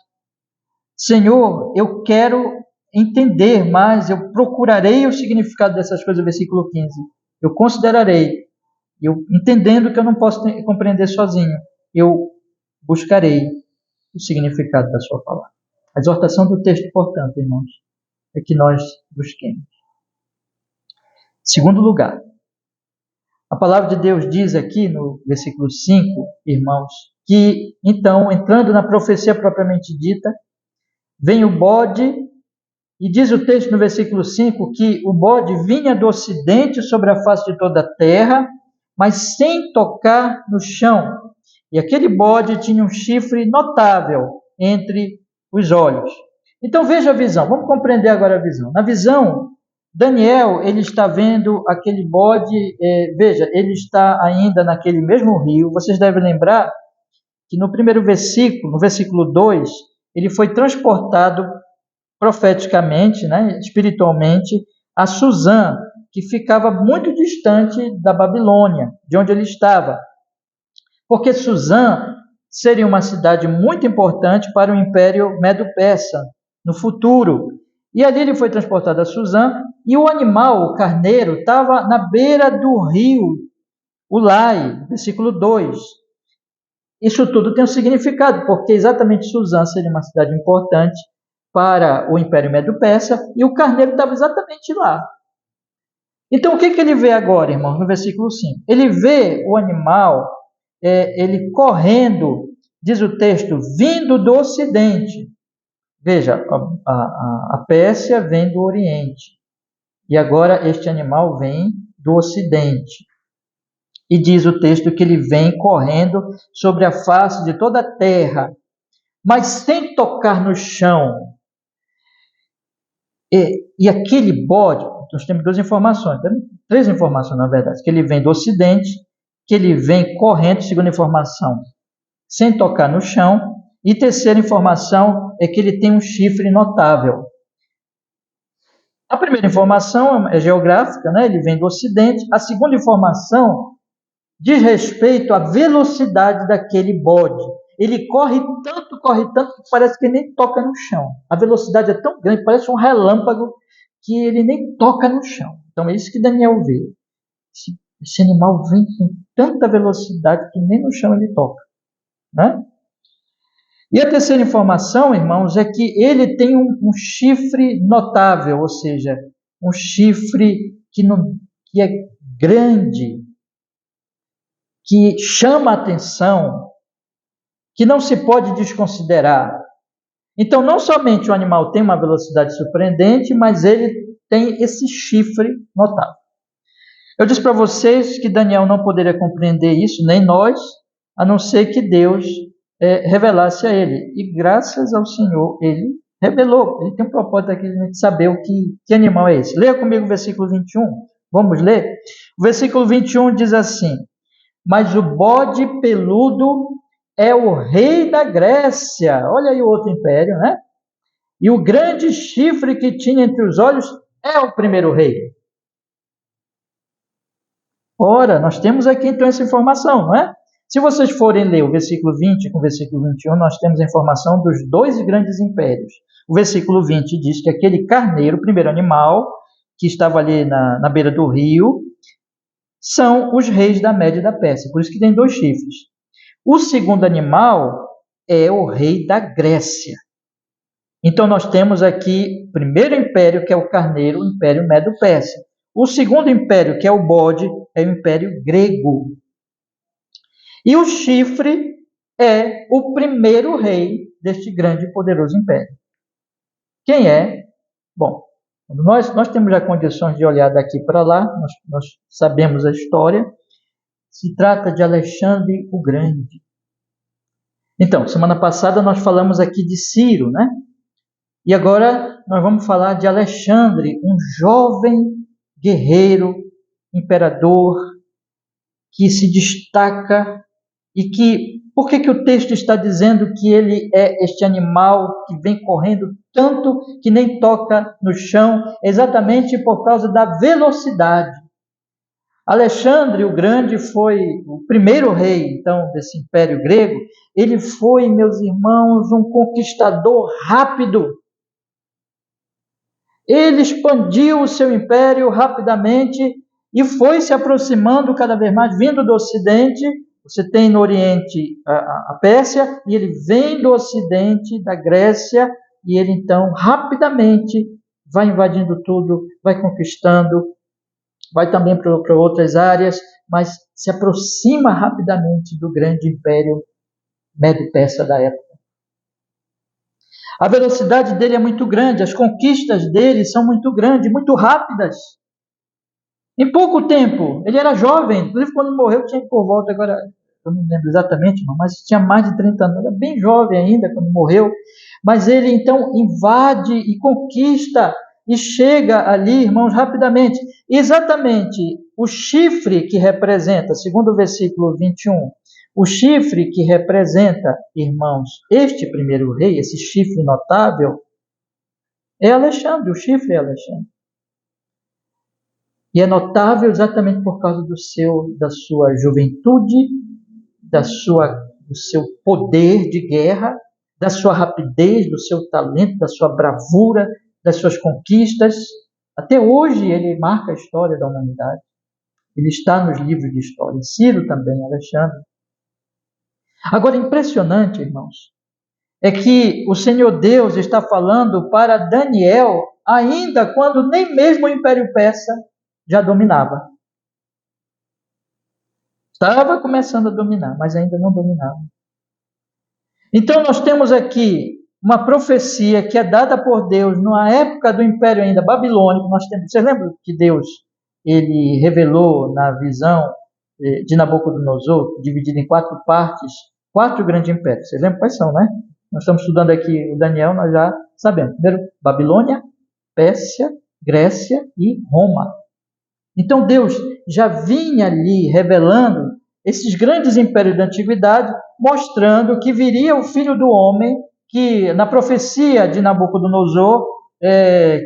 Speaker 1: Senhor, eu quero entender mais, eu procurarei o significado dessas coisas, versículo 15. Eu considerarei, eu entendendo que eu não posso compreender sozinho, eu buscarei o significado da sua palavra. A exortação do texto, portanto, irmãos, é que nós busquemos. Segundo lugar, a palavra de Deus diz aqui no versículo 5, irmãos, que então, entrando na profecia propriamente dita, vem o bode, e diz o texto no versículo 5 que o bode vinha do ocidente sobre a face de toda a terra, mas sem tocar no chão. E aquele bode tinha um chifre notável entre os olhos. Então veja a visão, vamos compreender agora a visão. Na visão, Daniel, ele está vendo aquele bode, veja, ele está ainda naquele mesmo rio. Vocês devem lembrar que no primeiro versículo, no versículo 2, ele foi transportado profeticamente, espiritualmente, a Suzã, que ficava muito distante da Babilônia, de onde ele estava. Porque Suzã seria uma cidade muito importante para o Império Medo-Persa no futuro. E ali ele foi transportado a Suzã, e o animal, o carneiro, estava na beira do rio Ulai, versículo 2. Isso tudo tem um significado, porque exatamente Suzã seria uma cidade importante para o Império Medo-Persa, e o carneiro estava exatamente lá. Então, o que ele vê agora, irmãos, no versículo 5? Ele vê o animal, ele correndo, diz o texto, vindo do ocidente. Veja, a Pérsia vem do oriente, e agora este animal vem do ocidente. E diz o texto que ele vem correndo sobre a face de toda a terra, mas sem tocar no chão. E aquele bode, nós temos 2 informações, 3 informações na verdade, que ele vem do ocidente, que ele vem correndo, segunda informação, sem tocar no chão, e terceira informação é que ele tem um chifre notável. A primeira informação é geográfica, ele vem do ocidente. A segunda informação diz respeito à velocidade daquele bode. Ele corre tanto, que parece que nem toca no chão. A velocidade é tão grande, parece um relâmpago, que ele nem toca no chão. Então é isso que Daniel vê. Esse animal vem com tanta velocidade que nem no chão ele toca. E a terceira informação, irmãos, é que ele tem um chifre notável, ou seja, um chifre que é grande, que chama a atenção, que não se pode desconsiderar. Então, não somente o animal tem uma velocidade surpreendente, mas ele tem esse chifre notável. Eu disse para vocês que Daniel não poderia compreender isso, nem nós, a não ser que Deus revelasse a ele. E graças ao Senhor, ele revelou. Ele tem um propósito aqui de a gente saber que animal é esse. Leia comigo o versículo 21. Vamos ler? O versículo 21 diz assim: mas o bode peludo é o rei da Grécia. Olha aí o outro império, né? E o grande chifre que tinha entre os olhos é o primeiro rei. Ora, nós temos aqui então essa informação, não é? Se vocês forem ler o versículo 20 com o versículo 21, nós temos a informação dos dois grandes impérios. O versículo 20 diz que aquele carneiro, o primeiro animal, que estava ali na beira do rio, são os reis da Média e da Pérsia, por isso que tem dois chifres. O segundo animal é o rei da Grécia. Então nós temos aqui o primeiro império, que é o carneiro, o império Medo-Persa. O segundo império, que é o bode, é o império grego. E o chifre é o primeiro rei deste grande e poderoso império. Quem é? Bom, nós temos já condições de olhar daqui para lá, nós sabemos a história. Se trata de Alexandre o Grande. Então, semana passada nós falamos aqui de Ciro, né? E agora nós vamos falar de Alexandre, um jovem guerreiro, imperador, que se destaca e que... Por que o texto está dizendo que ele é este animal que vem correndo tanto que nem toca no chão? Exatamente por causa da velocidade. Alexandre o Grande foi o primeiro rei, então, desse império grego. Ele foi, meus irmãos, um conquistador rápido. Ele expandiu o seu império rapidamente e foi se aproximando cada vez mais, vindo do Ocidente. Você tem no Oriente a Pérsia, e ele vem do Ocidente, da Grécia, e ele então rapidamente vai invadindo tudo, vai conquistando, vai também para outras áreas, mas se aproxima rapidamente do grande império Medo-Persa da época. A velocidade dele é muito grande, as conquistas dele são muito grandes, muito rápidas. Em pouco tempo, ele era jovem, inclusive quando morreu tinha por volta, agora eu não lembro exatamente, mas tinha mais de 30 anos, era bem jovem ainda quando morreu, mas ele então invade e conquista e chega ali, irmãos, rapidamente. Exatamente o chifre que representa, segundo o versículo 21, o chifre que representa, irmãos, este primeiro rei, esse chifre notável, é Alexandre, o chifre é Alexandre. E é notável exatamente por causa da sua juventude, do seu poder de guerra, da sua rapidez, do seu talento, da sua bravura, das suas conquistas. Até hoje ele marca a história da humanidade. Ele está nos livros de história. Ciro também, Alexandre. Agora, impressionante, irmãos, é que o Senhor Deus está falando para Daniel ainda quando nem mesmo o Império Persa já dominava. Estava começando a dominar, mas ainda não dominava. Então nós temos aqui uma profecia que é dada por Deus na época do Império ainda babilônico. Você lembra que Deus ele revelou na visão de Nabucodonosor, dividido em 4 partes, 4 grandes impérios? Vocês lembram quais são, né? Nós estamos estudando aqui o Daniel, nós já sabemos. Primeiro, Babilônia, Pérsia, Grécia e Roma. Então Deus já vinha ali revelando esses grandes impérios da antiguidade, mostrando que viria o Filho do Homem, que na profecia de Nabucodonosor,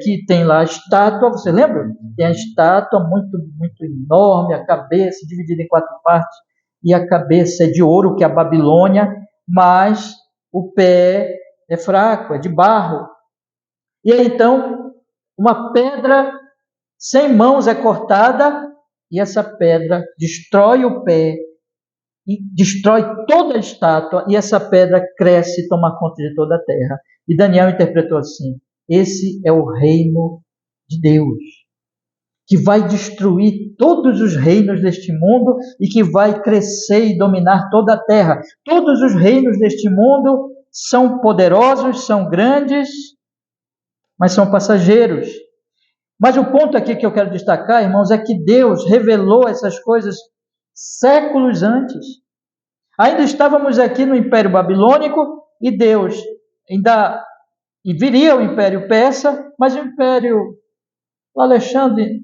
Speaker 1: que tem lá a estátua, você lembra? Tem a estátua muito, muito enorme, a cabeça dividida em 4 partes, e a cabeça é de ouro, que é a Babilônia, mas o pé é fraco, é de barro. E aí, então, uma pedra sem mãos é cortada, e essa pedra destrói o pé, e destrói toda a estátua, e essa pedra cresce e toma conta de toda a terra. E Daniel interpretou assim: esse é o reino de Deus. que vai destruir todos os reinos deste mundo e que vai crescer e dominar toda a terra. Todos os reinos deste mundo são poderosos, são grandes, mas são passageiros. Mas o ponto aqui que eu quero destacar, irmãos, é que Deus revelou essas coisas séculos antes. Ainda estávamos aqui no Império Babilônico e Deus ainda viria o Império Persa, mas o Império Alexandre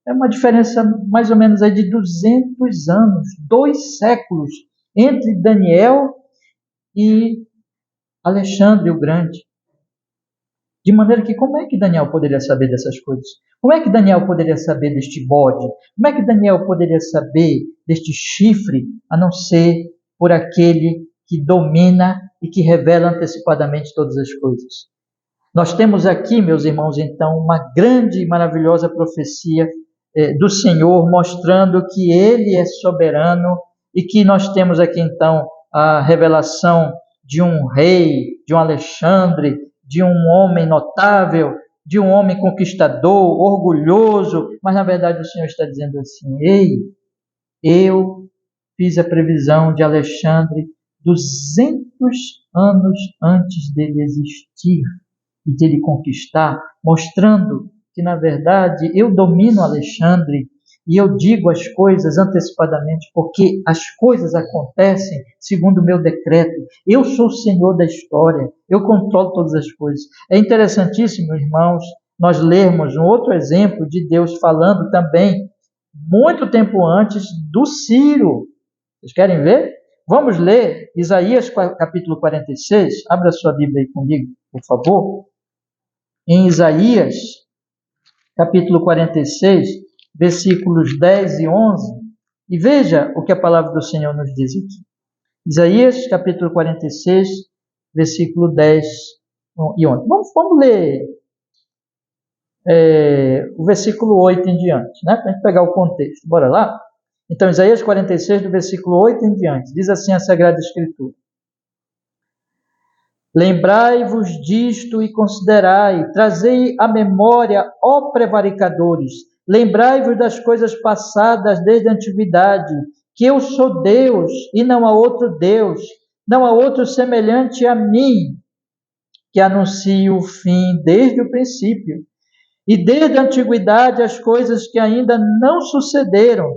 Speaker 1: é uma diferença mais ou menos aí de 200 anos, 2 séculos entre Daniel e Alexandre o Grande. De maneira que como é que Daniel poderia saber dessas coisas? Como é que Daniel poderia saber deste bode? Como é que Daniel poderia saber deste chifre, a não ser por aquele que domina e que revela antecipadamente todas as coisas? Nós temos aqui, meus irmãos, então, uma grande e maravilhosa profecia do Senhor, mostrando que Ele é soberano e que nós temos aqui, então, a revelação de um rei, de um Alexandre, de um homem notável, de um homem conquistador, orgulhoso, mas na verdade o Senhor está dizendo assim: ei, eu fiz a previsão de Alexandre 200 anos antes dele existir e dele conquistar, mostrando que na verdade eu domino Alexandre e eu digo as coisas antecipadamente, porque as coisas acontecem segundo o meu decreto. Eu sou o Senhor da história, eu controlo todas as coisas. É interessantíssimo, irmãos, nós lermos um outro exemplo de Deus falando também, muito tempo antes, do Ciro. Vocês querem ver? Vamos ler Isaías capítulo 46. Abra sua Bíblia aí comigo, por favor. Em Isaías capítulo 46, versículos 10 e 11, e veja o que a palavra do Senhor nos diz aqui. Isaías, capítulo 46, versículo 10 e 11. Vamos ler o versículo 8 em diante, né? Para a gente pegar o contexto. Bora lá? Então, Isaías 46, do versículo 8 em diante, diz assim a Sagrada Escritura: Lembrai-vos disto e considerai, trazei à memória, ó prevaricadores, lembrai-vos das coisas passadas desde a antiguidade, que eu sou Deus e não há outro Deus, não há outro semelhante a mim, que anuncie o fim desde o princípio, e desde a antiguidade as coisas que ainda não sucederam,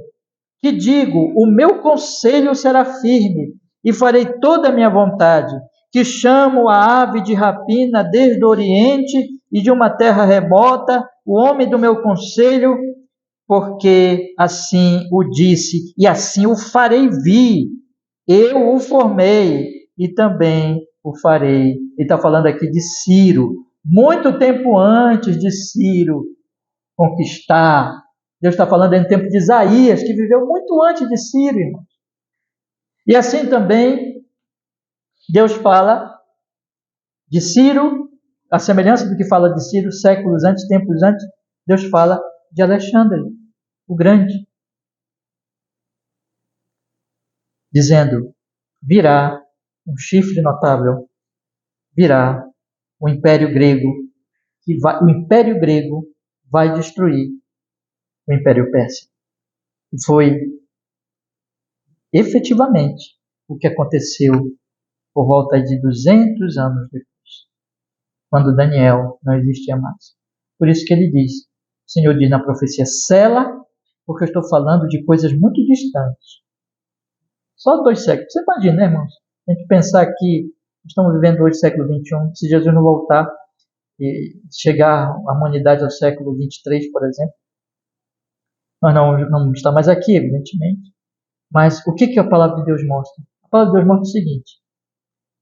Speaker 1: que digo, o meu conselho será firme, e farei toda a minha vontade, que chamo a ave de rapina desde o Oriente e de uma terra remota, o homem do meu conselho, porque assim o disse, e assim o farei vir. Eu o formei e também o farei. Ele está falando aqui de Ciro, muito tempo antes de Ciro conquistar. Deus está falando em tempo de Isaías, que viveu muito antes de Ciro, irmãos. E assim também Deus fala de Ciro, a semelhança do que fala de Ciro séculos antes, tempos antes, Deus fala de Alexandre, o Grande, dizendo: virá um chifre notável, virá o Império Grego, o Império Grego vai destruir o Império Persa. E foi efetivamente o que aconteceu por volta de 200 anos depois, quando Daniel não existia mais. Por isso que ele diz, o Senhor diz na profecia, sela, porque eu estou falando de coisas muito distantes. Só 2 séculos. Você imagina, né, irmãos? A gente pensar que estamos vivendo hoje século XXI, se Jesus não voltar e chegar a humanidade ao século 23, por exemplo, nós não vamos estar mais aqui, evidentemente. Mas o que a palavra de Deus mostra? A palavra de Deus mostra o seguinte: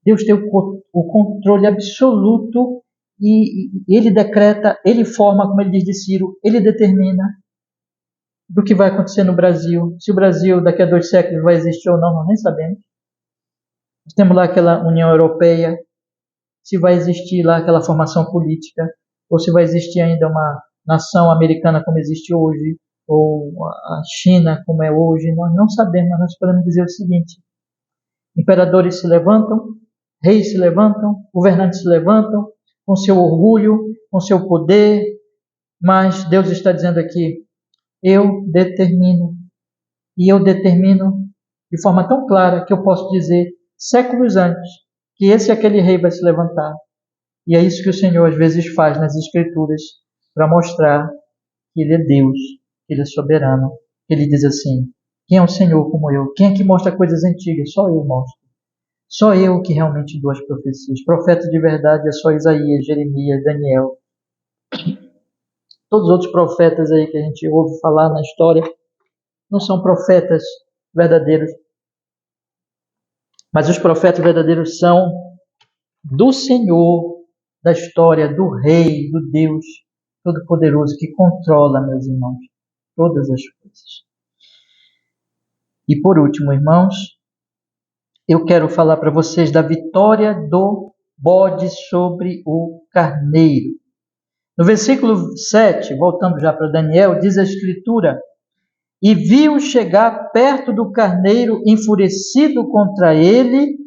Speaker 1: Deus tem o controle absoluto e Ele decreta, Ele forma, como Ele diz de Ciro, Ele determina do que vai acontecer no Brasil. Se o Brasil daqui a 2 séculos vai existir ou não, nós nem sabemos. Nós temos lá aquela União Europeia, se vai existir lá aquela formação política, ou se vai existir ainda uma nação americana como existe hoje, ou a China como é hoje, nós não sabemos, mas nós podemos dizer o seguinte: imperadores se levantam, reis se levantam, governantes se levantam, com seu orgulho, com seu poder, mas Deus está dizendo aqui: eu determino. E eu determino de forma tão clara que eu posso dizer, séculos antes, que esse e aquele rei vai se levantar. E é isso que o Senhor às vezes faz nas Escrituras, para mostrar que Ele é Deus, que Ele é soberano. Ele diz assim, quem é o Senhor como eu? Quem é que mostra coisas antigas? Só eu mostro. Só eu que realmente dou as profecias. Profeta de verdade é só Isaías, Jeremias, Daniel. Todos os outros profetas aí que a gente ouve falar na história não são profetas verdadeiros. Mas os profetas verdadeiros são do Senhor, da história, do Rei, do Deus Todo-Poderoso que controla, meus irmãos, todas as coisas. E por último, irmãos, eu quero falar para vocês da vitória do bode sobre o carneiro. No versículo 7, voltando já para Daniel, diz a Escritura, e viu chegar perto do carneiro enfurecido contra ele,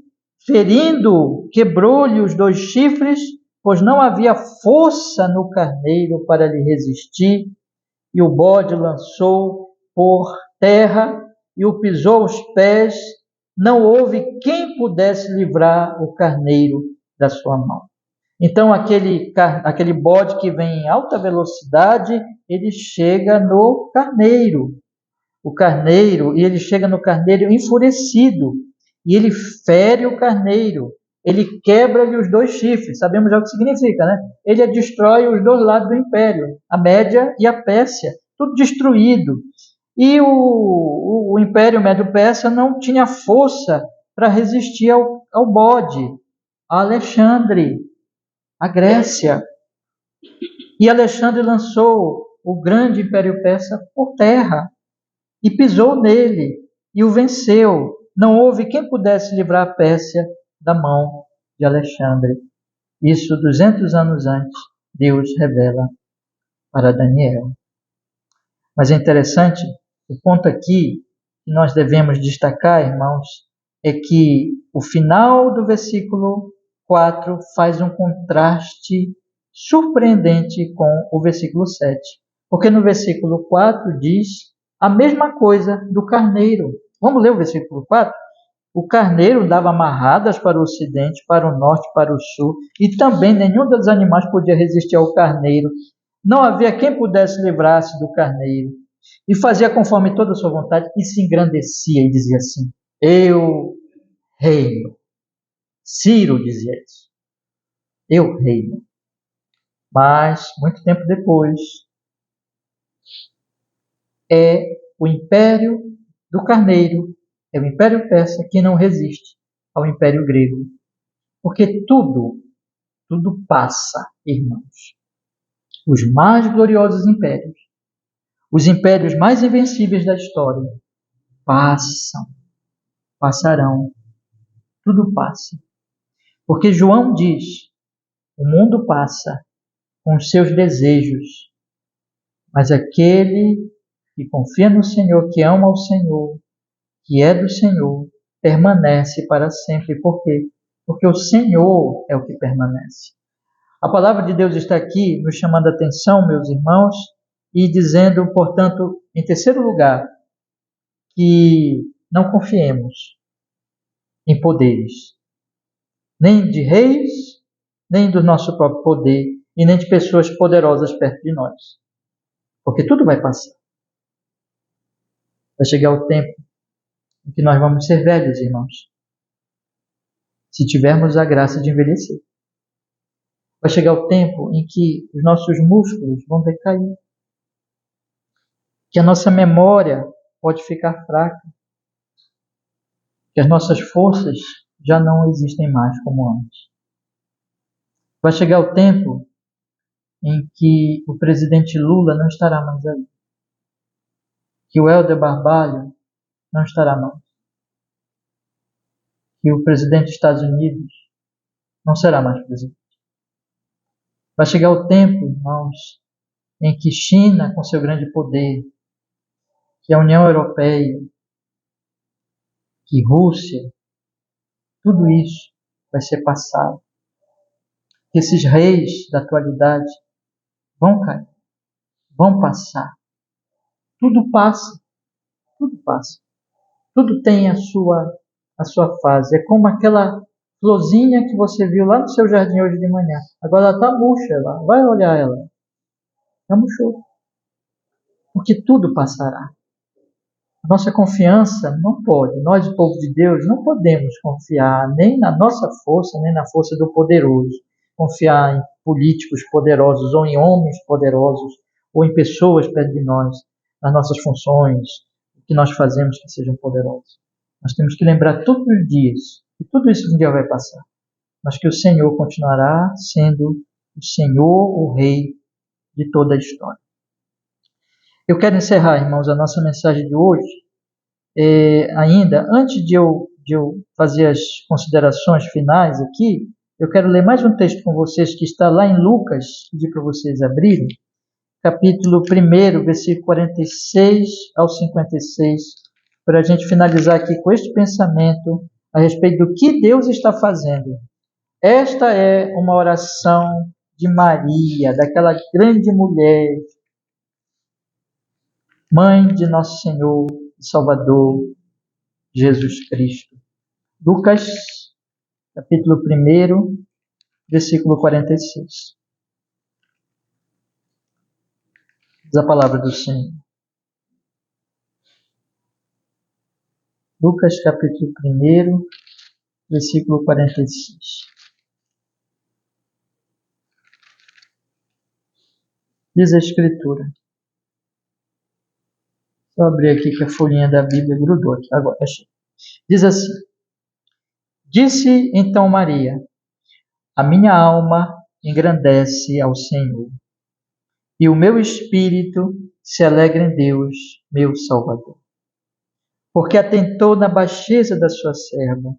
Speaker 1: ferindo, quebrou-lhe os 2 chifres, pois não havia força no carneiro para lhe resistir, e o bode lançou por terra e o pisou aos pés, não houve quem pudesse livrar o carneiro da sua mão. Então aquele bode que vem em alta velocidade, ele chega no carneiro. E ele chega no carneiro enfurecido, e ele fere o carneiro, ele quebra-lhe os 2 chifres, sabemos já o que significa, né? Ele destrói os 2 lados do império, a Média e a Pérsia, tudo destruído. E o Império Médio-Persa não tinha força para resistir ao bode, a Alexandre, a Grécia. E Alexandre lançou o grande Império Persa por terra e pisou nele e o venceu. Não houve quem pudesse livrar a Pérsia da mão de Alexandre. Isso 200 anos antes, Deus revela para Daniel. Mas é interessante, o ponto aqui que nós devemos destacar, irmãos, é que o final do versículo 4 faz um contraste surpreendente com o versículo 7. Porque no versículo 4 diz a mesma coisa do carneiro. Vamos ler o versículo 4? O carneiro dava amarradas para o ocidente, para o norte, para o sul, e também nenhum dos animais podia resistir ao carneiro. Não havia quem pudesse livrar-se do carneiro. E fazia conforme toda a sua vontade, e se engrandecia e dizia assim, eu reino. Ciro dizia isso. Eu reino. Mas, muito tempo depois, é o império do carneiro, é o império persa que não resiste ao império grego. Porque tudo passa, irmãos. Os mais gloriosos impérios, os impérios mais invencíveis da história, passarão, tudo passa. Porque João diz, o mundo passa com os seus desejos, mas aquele que confia no Senhor, que ama o Senhor, que é do Senhor, permanece para sempre. Por quê? Porque o Senhor é o que permanece. A palavra de Deus está aqui nos chamando a atenção, meus irmãos, e dizendo, portanto, em terceiro lugar, que não confiemos em poderes, nem de reis, nem do nosso próprio poder, e nem de pessoas poderosas perto de nós. Porque tudo vai passar. Vai chegar o tempo em que nós vamos ser velhos, irmãos, se tivermos a graça de envelhecer. Vai chegar o tempo em que os nossos músculos vão decair, que a nossa memória pode ficar fraca, que as nossas forças já não existem mais como antes. Vai chegar o tempo em que o presidente Lula não estará mais aí, que o Helder Barbalho não estará mais, que o presidente dos Estados Unidos não será mais presidente. Vai chegar o tempo, irmãos, em que China, com seu grande poder, que a União Europeia, que Rússia, tudo isso vai ser passado. Que esses reis da atualidade vão cair, vão passar. Tudo passa, tudo passa. Tudo tem a sua fase. É como aquela florzinha que você viu lá no seu jardim hoje de manhã. Agora ela está murcha lá. Vai olhar ela. Ela murchou. Porque tudo passará. A nossa confiança não pode. Nós, o povo de Deus, não podemos confiar nem na nossa força, nem na força do poderoso. Confiar em políticos poderosos ou em homens poderosos ou em pessoas perto de nós, nas nossas funções, o que nós fazemos que sejam poderosos. Nós temos que lembrar todos os dias que tudo isso um dia vai passar, mas que o Senhor continuará sendo o Senhor, o Rei de toda a história. Eu quero encerrar, irmãos, a nossa mensagem de hoje. Ainda, antes de eu fazer as considerações finais aqui, eu quero ler mais um texto com vocês que está lá em Lucas, pedir para vocês abrirem, capítulo 1, versículo 46 ao 56, para a gente finalizar aqui com este pensamento a respeito do que Deus está fazendo. Esta é uma oração de Maria, daquela grande mulher, mãe de nosso Senhor e Salvador, Jesus Cristo. Lucas, capítulo 1, versículo 46. Diz a palavra do Senhor. Lucas, capítulo 1, versículo 46. Diz a Escritura. Vou abrir aqui que a folhinha da Bíblia grudou aqui. Agora, achei. Diz assim: Disse então Maria: A minha alma engrandece ao Senhor, e o meu espírito se alegra em Deus, meu Salvador. Porque atentou na baixeza da sua serva,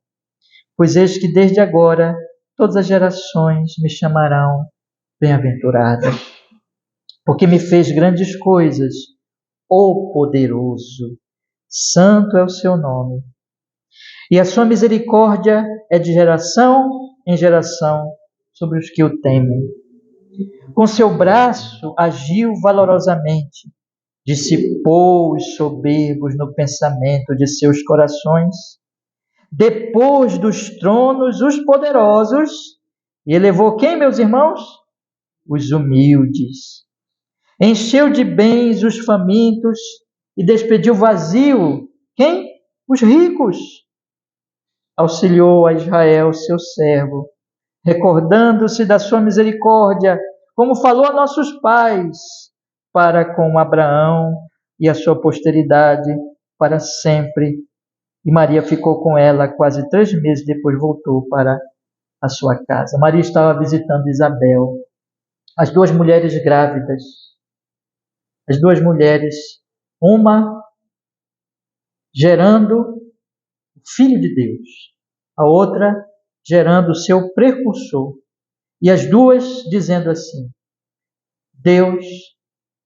Speaker 1: pois eis que desde agora todas as gerações me chamarão bem-aventurada, porque me fez grandes coisas, ó poderoso, santo é o seu nome. E a sua misericórdia é de geração em geração sobre os que o temem. Com seu braço agiu valorosamente, dissipou os soberbos no pensamento de seus corações, depois dos tronos os poderosos, e elevou quem, meus irmãos? Os humildes. Encheu de bens os famintos e despediu vazio quem? Os ricos. Auxiliou a Israel, seu servo, recordando-se da sua misericórdia, como falou a nossos pais, para com Abraão e a sua posteridade para sempre. E Maria ficou com ela quase 3 meses, depois voltou para a sua casa. Maria estava visitando Isabel, as 2 mulheres grávidas, as 2 mulheres, uma gerando o Filho de Deus, a outra gerando o seu precursor. E as 2 dizendo assim: Deus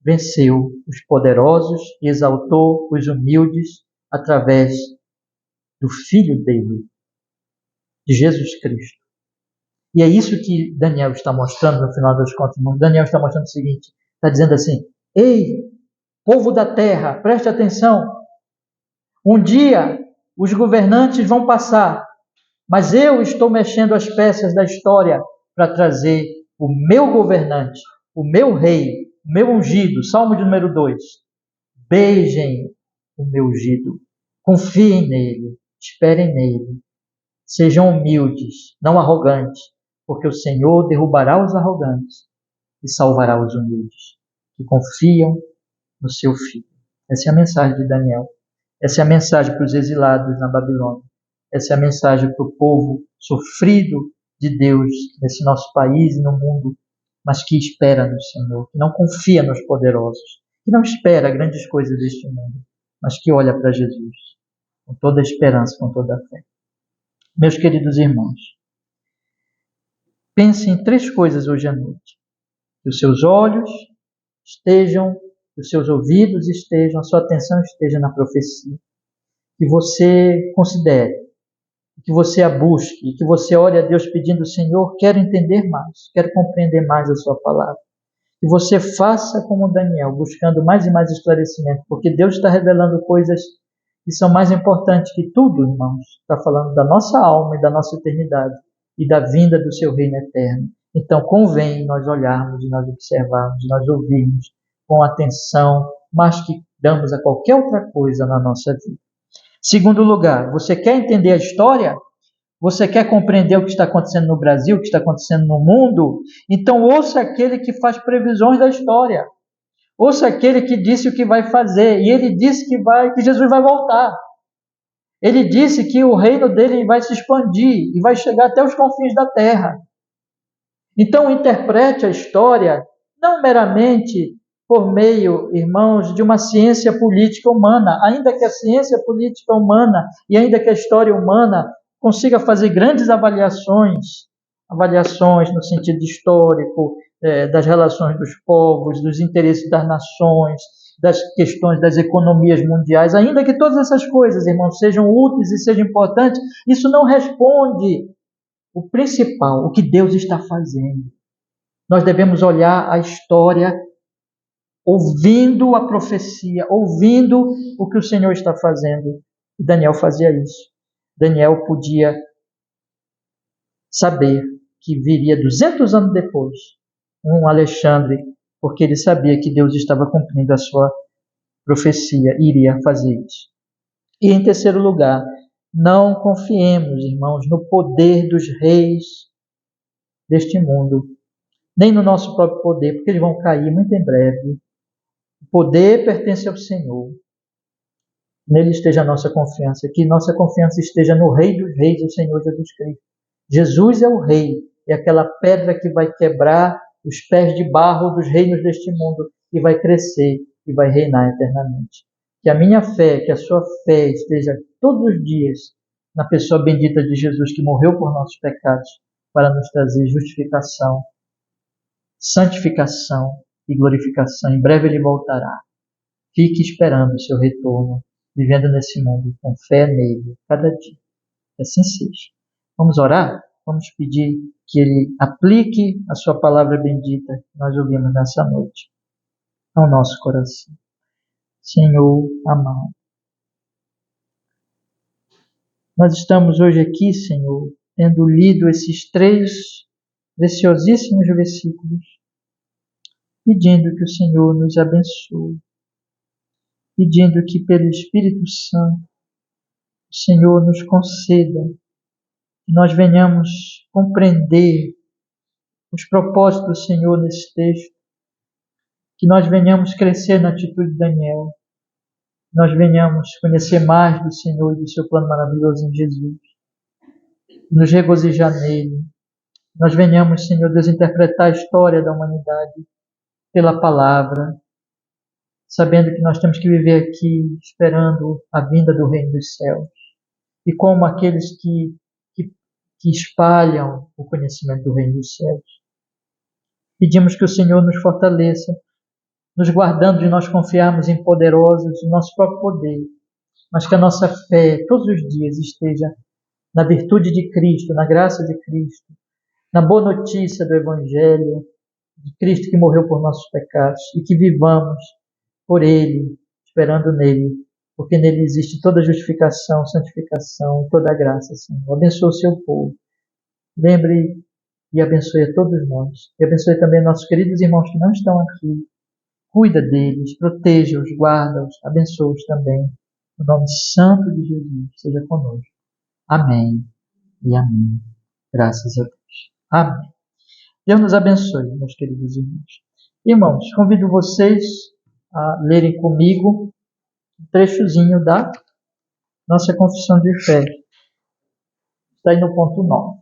Speaker 1: venceu os poderosos e exaltou os humildes através do Filho dele, de Jesus Cristo. E é isso que Daniel está mostrando no final das contas. Daniel está mostrando o seguinte, está dizendo assim: Ei, povo da terra, preste atenção. Um dia os governantes vão passar, mas eu estou mexendo as peças da história para trazer o meu governante, o meu rei, o meu ungido. Salmo de número 2. Beijem o meu ungido, confiem nele, esperem nele. Sejam humildes, não arrogantes, porque o Senhor derrubará os arrogantes e salvará os humildes, que confiam no seu Filho. Essa é a mensagem de Daniel. Essa é a mensagem para os exilados na Babilônia. Essa é a mensagem para o povo sofrido de Deus nesse nosso país e no mundo, mas que espera no Senhor, que não confia nos poderosos, que não espera grandes coisas deste mundo, mas que olha para Jesus com toda a esperança, com toda a fé. Meus queridos irmãos, pense em 3 coisas hoje à noite. Que os seus olhos estejam, que os seus ouvidos estejam, a sua atenção esteja na profecia. Que você considere, que você a busque, que você ore a Deus pedindo: Senhor, quero entender mais, quero compreender mais a sua palavra. que você faça como Daniel, buscando mais e mais esclarecimento, porque Deus está revelando coisas que são mais importantes que tudo, irmãos. Está falando da nossa alma e da nossa eternidade e da vinda do seu reino eterno. Então convém nós olharmos e nós observarmos, nós ouvirmos com atenção, mais que damos a qualquer outra coisa na nossa vida. Segundo lugar, você quer entender a história? Você quer compreender o que está acontecendo no Brasil, o que está acontecendo no mundo? Então ouça aquele que faz previsões da história. Ouça aquele que disse o que vai fazer. E ele disse que Jesus vai voltar. Ele disse que o reino dele vai se expandir e vai chegar até os confins da terra. Então interprete a história não meramente por meio, irmãos, de uma ciência política humana, ainda que a ciência política humana e ainda que a história humana consiga fazer grandes avaliações no sentido histórico, das relações dos povos, dos interesses das nações, das questões das economias mundiais, ainda que todas essas coisas, irmãos, sejam úteis e sejam importantes, isso não responde o principal, o que Deus está fazendo. Nós devemos olhar a história ouvindo a profecia, ouvindo o que o Senhor está fazendo. E Daniel fazia isso. Daniel podia saber que viria 200 anos depois um Alexandre, porque ele sabia que Deus estava cumprindo a sua profecia e iria fazer isso. E em terceiro lugar, não confiemos, irmãos, no poder dos reis deste mundo, nem no nosso próprio poder, porque eles vão cair muito em breve. O poder pertence ao Senhor. Nele esteja a nossa confiança, que nossa confiança esteja no Rei dos Reis, o Senhor Jesus Cristo. Jesus é o Rei, é aquela pedra que vai quebrar os pés de barro dos reinos deste mundo e vai crescer e vai reinar eternamente. Que a minha fé, que a sua fé esteja todos os dias na pessoa bendita de Jesus, que morreu por nossos pecados, para nos trazer justificação, santificação e glorificação. Em breve ele voltará. Fique esperando o seu retorno, vivendo nesse mundo com fé nele, cada dia. Que assim seja. Vamos orar? Vamos pedir que ele aplique a sua palavra bendita que nós ouvimos nessa noite ao nosso coração. Senhor amado, nós estamos hoje aqui, Senhor, tendo lido esses 3 preciosíssimos versículos, pedindo que o Senhor nos abençoe, pedindo que pelo Espírito Santo o Senhor nos conceda que nós venhamos compreender os propósitos do Senhor nesse texto, que nós venhamos crescer na atitude de Daniel, que nós venhamos conhecer mais do Senhor e do seu plano maravilhoso em Jesus, nos regozijar nele, nós venhamos, Senhor Deus, interpretar a história da humanidade pela palavra, sabendo que nós temos que viver aqui esperando a vinda do reino dos céus, e como aqueles que espalham o conhecimento do reino dos céus. Pedimos que o Senhor nos fortaleça, nos guardando de nós confiarmos em poderosos do nosso próprio poder, mas que a nossa fé todos os dias esteja na virtude de Cristo, na graça de Cristo, na boa notícia do Evangelho, de Cristo que morreu por nossos pecados, e que vivamos por Ele, esperando nele, porque nele existe toda justificação, santificação, toda a graça, Senhor. Abençoe o seu povo. Lembre e abençoe a todos nós. E abençoe também nossos queridos irmãos que não estão aqui. Cuida deles, proteja-os, guarda-os, abençoa-os também. No nome santo de Jesus, seja conosco. Amém e amém. Graças a Deus. Amém. Deus nos abençoe, meus queridos irmãos. Irmãos, convido vocês a lerem comigo um trechozinho da nossa confissão de fé. Está aí no ponto 9.